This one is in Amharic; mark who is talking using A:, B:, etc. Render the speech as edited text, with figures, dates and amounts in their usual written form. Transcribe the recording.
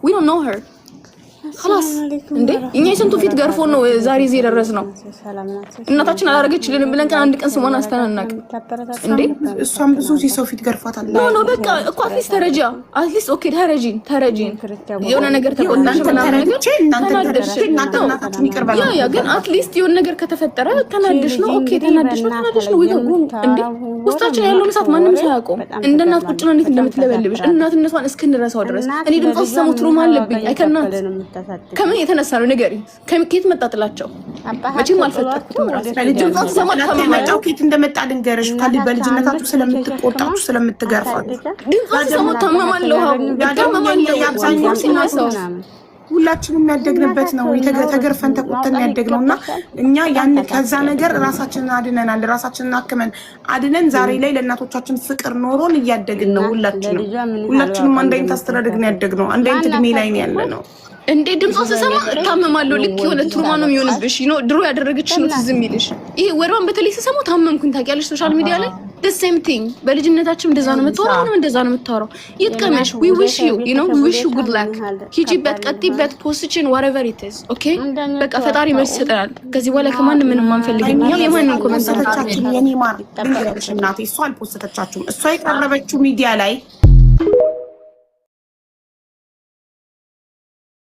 A: we don't know her خلاص እንዴ እኛ የስንቱ ፊት ገርፎ ነው ዛሬ እዚህ ደረስ ነው እናታችን አላረገችልን ብለን አንድ ቀን ስሟን አስተናናቅ እንዴ
B: እሷም ብዙ ሰው ፊት ገርፋታል
A: ነው በቃ እኮ አትሊስት አትሊስት ኦኬ ተረጂን የሆነ ነገር ተቆጣሽ
B: እናንተ እናታችን ይቀርባል
A: ያ ግን አትሊስት የሆነ ነገር ከተፈጠረ ተናደሽ ነው ኦኬ ተናደሽ ነው ወይ እንዴ ውስጣችን ያለው እሳት ማንም ሳያቆም እንደ እናት ቁጭ ነው እንዴት እንደምትለበልብሽ እናትነቷን እስክንረሳው ድረስ እኔ ድምጽ ሰሙት ሩም አለብኝ አይከናት ከምን የተነሳ ነው ነገሪ ከመከት መጣጥላቸው መቼም አልፈጠርኩትም ራስ ለልጅም ተሰማት ከመጣው ከት እንደመጣ ድንገርሽ ካሊ በልጅነታችሁ ስለምትቆጣችሁ ስለምትገርፋችሁ ተሰማት ተማማለው ያብዛኛው ሲናሰው ሁላችንም ያደግንበት ነው ተገርፈን ተቆጥተን ያደግነውና እኛ ያን ከዛ ነገር ራሳችንን አድነናል ራሳችንን አከመን አድነን ዛሬ ላይ ለእናቶቻችን ፍቅር ኖሮን እያደግን ነው ሁላችንም አንድ አይነት አስተዳደግ ነው ያደግነው አንድ አይነት እድሜ ላይ ነው ያለነው እንዴ ድምጽ ሰሰማ ታመማለው ልክ የሆነ ትሩማ ነው የሚሆንብሽ ድሮ ያደረገችሽ ነው ትዝም ይልሽ ይሄ ወርባን በተለይ ሰሰማ ታመምኩኝ ታውቂያለሽ ሶሻል ሚዲያ ላይ the same thing በልጅነታችን እንደዛ ነው የምትወራው ነው እንደዛ ነው የምትወራው ይጥቀመሽ we wish you good luck ሂጂበት ቀጥይበት ፖስችን whatever it is okay በቃ ፈጣሪ መስጠናል ከዚህ በኋላ ከማንም ምንም አንፈልግም እኛ የማንን ኮሜንታችን
B: የኔ ማር እናቴ እሷ አልፖስተቻችሁም እሷ የቀረበችው ሚዲያ ላይ